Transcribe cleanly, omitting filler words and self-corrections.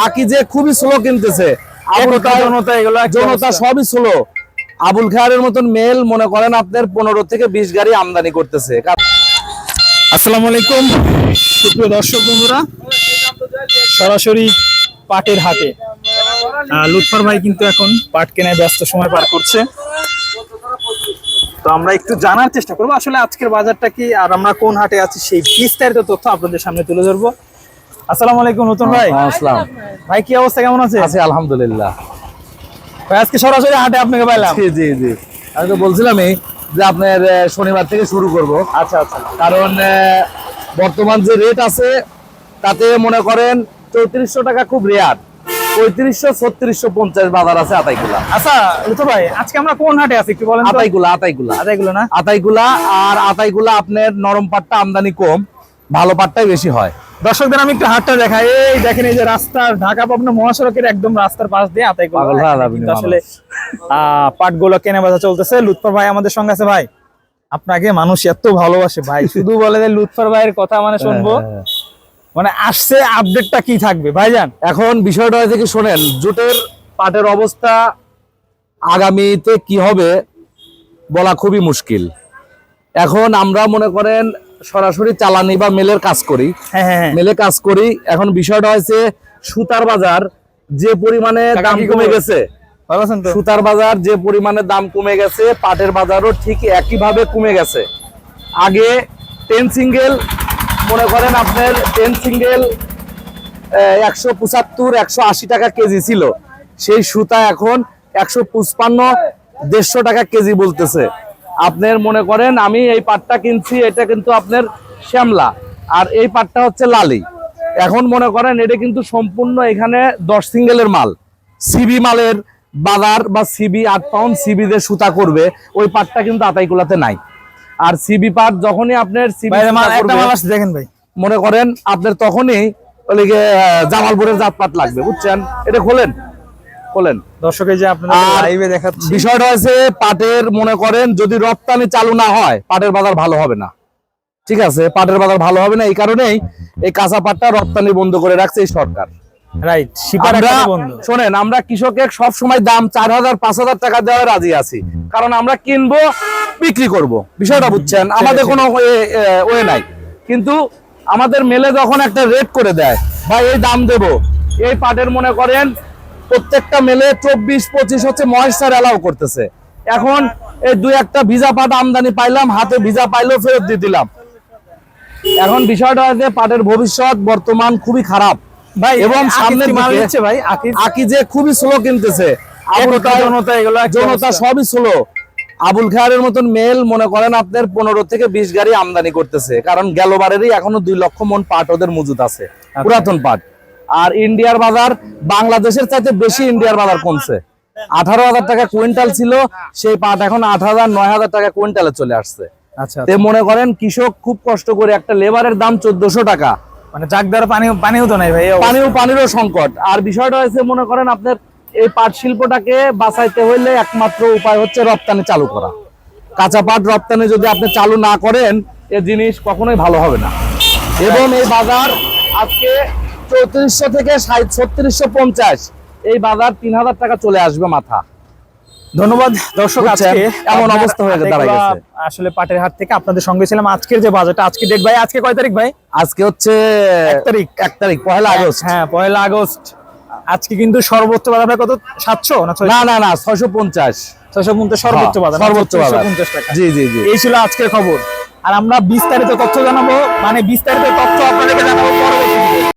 আকিজে খুবই স্লো কিনতেছে, জনতা সবই স্লো। আবুল খায়ের মতন মেল মনে করেন আপনার 15 থেকে 20 গাড়ি আমদানি করতেছে। আসসালামু আলাইকুম সুপ্রিয় দর্শক বন্ধুরা, সরাসরি পাটের হাটে লুৎফর ভাই কিন্তু এখন পাট কেনায় ব্যস্ত সময় পার করছে। তো আমরা একটু জানার চেষ্টা করবো আসলে আজকের বাজারটা কি আর আমরা কোন হাটে আছি সেই বিস্তারিত তথ্য আপনাদের সামনে তুলে ধরবো। আসসালামু আলাইকুম নতুন ভাই। আসসালাম ভাই, কি অবস্থা, কেমন আছে? আছি আলহামদুলিল্লাহ ভাই, আজকে সরাসরি হাটে আপনাকে পাইলাম। জি জি জি, আমি তো বলছিলামই যে আপনার শনিবার থেকে শুরু করব। আচ্ছা আচ্ছা, কারণ বর্তমান যে রেট আছে তাতে মনে করেন 3400 টাকা খুব রেয়ার, 3500 3650 বাজার আছে আতাইকুলা। আচ্ছা লুৎফর ভাই, আজকে আমরা কোন হাটে আছি একটু বলেন তো? আতাইকুলা আতাইকুলা আদাইগুলো না? আতাইকুলা। আর আতাইকুলা আপনার নরম পাটটা আমদানি কম, ভালো পাটটাই বেশি হয়। দর্শকদের আমি একটু হাটটা দেখাই। এই দেখেন, এই যে রাস্তার ঢাকা পাবনা মহাসড়কের একদম রাস্তার পাশ দিয়ে আতাইকুলা কিন্তু আসলে পাটগুলো কেনা বেচা চলতেছে। লুৎফর ভাই আমাদের সঙ্গে আছে। ভাই, আপনাকে মানুষ এত ভালোবাসে ভাই, শুধু বলে যে লুৎফর ভাইয়ের কথা মানে শুনবো, মানে আসছে আপডেটটা কি থাকবে ভাইজান? এখন বিষয়টা হয়েছে কি শোনেন, জুটের পাটের অবস্থা আগামীতে কি হবে বলা খুবই মুশকিল। এখন আমরা মনে করেন সরাসরি চালানি বা মেলের কাজ করি, মেলে কাজ করি। এখন বিষয়টা হয়েছে সুতার বাজার যে পরিমাণে দাম কমে গেছে, সুতার বাজার যে পরিমাণে দাম কমে গেছে, পাটের বাজারও ঠিক একইভাবে কমে গেছে। আগে 10 সিঙ্গেল মনে করেন আপনার 10 সিঙ্গেল 175 180 টাকা কেজি ছিল, সেই সুতা এখন 155 150 টাকা কেজি বলতেছে। আপনার মনে করেন আমি এই পাটটা কিনছি, এটা কিন্তু আপনার শ্যামলা, আর এই পাটটা হচ্ছে লালি। এখন মনে করেন এটা কিন্তু সম্পূর্ণ এখানে 10 সিঙ্গেলের মাল, সিবি মালের বাজার বা সিবি 8 পাউন্ড সিবি দিয়ে সুতা করবে, ওই পাটটা কিন্তু আতাইকুলাতে নাই। আর সিবি পাট যখনই আপনার সিবি দেখেন ভাই, মনে করেন আপনার তখনই জামালপুরের জাত পাট লাগবে, বুঝছেন? এটা খোলেন খোলেন দর্শক, এই যে আপনাদের লাইভে দেখাচ্ছি। বিষয়টা হচ্ছে পাটের মনে করেন যদি রপ্তানি চালু না হয় পাটের বাজার ভালো হবে না, ঠিক আছে? পাটের বাজার ভালো হবে না, এই কারণেই এই কাঁচা পাটটা রপ্তানি বন্ধ করে রাখছে এই সরকার। রাইট, শোনেন, আমরা কৃষকের সব সময় দাম 4000 5000 টাকা দেওয়ার রাজি আছি, কারণ আমরা কিনবো বিক্রি করব, বিষয়টা বুঝছেন? আমাদের কোনো ওয়ে নাই। কিন্তু আমাদের মেলে যখন একটা রেট করে দেয় ভাই এই দাম দেব, এই পাটের মনে করেন প্রত্যেকটা মেলে 24-25 হচ্ছে ময়েশ্চার অ্যালাউ করতেছে। এখন এই 2-1টা ভিজা পাট আমদানি পাইলাম, হাতে ভিজা পাইলেও ফেরত দিয়ে দিলাম। এখন বিষয়টা হচ্ছে পাটের ভবিষ্যৎ বর্তমান খুবই খারাপ ভাই, এবং সামনের দিকে ভাই আকিজে খুবই স্লো কিনতেছে, জনতা সবই স্লো। আবুল খায়ের মতন মেল মনে করেন আপনার 15 থেকে 20 গাড়ি আমদানি করতেছে, কারণ গেলবারেরই এখনো 2 লক্ষ মন পাট ওদের মজুদ আছে, পুরাতন পাট। আর ইন্ডিয়ার বাজার বাংলাদেশের চাইতে বেশি ইন্ডিয়ার বাজার কমছে। 18,000 টাকা কুইন্টাল ছিল সেই পাট এখন 8,000 9,000 টাকা কুইন্টালে চলে আসছে। আচ্ছা, মনে করেন কৃষক খুব কষ্ট করে, একটা লেবারের দাম 1400 টাকা, মানে যাক দ্বারা পানিও তো নাই ভাই, পানিরও সংকট। আর বিষয়টা হচ্ছে মনে করেন আপনার এই পাট শিল্পটাকে বাঁচাইতে হইলে একমাত্র উপায় হচ্ছে রপ্তানি চালু করা। কাঁচা পাট রপ্তানি যদি আপনি চালু না করেন এই জিনিস কখনোই ভালো হবে না। এবং এই বাজার আজকে 3400 থেকে 3650, এই বাজার 3000 টাকা চলে আসবে মাথা। ধন্যবাদ দর্শক, আজকে এমন অবস্থা হয়ে দাঁড়ায় গেছে। আসলে পাটের হাট থেকে আপনাদের সঙ্গে ছিলাম। আজকের যে বাজারটা, আজকে ডেট ভাই, আজকে কয় তারিখ ভাই? আজকে হচ্ছে 1 তারিখ 1 আগস্ট। হ্যাঁ, 1 আগস্ট। আজকে কিন্তু সর্বোচ্চ বাজার কত? 700 না 650 সর্বোচ্চ বাজার, সর্বোচ্চ বাজার 650 টাকা। জি জি জি, এই ছিল আজকের খবর। আর আমরা বিস্তারিত তথ্য জানাবো, মানে বিস্তারিত তথ্য আপনাদেরকে জানাবো পরবর্তী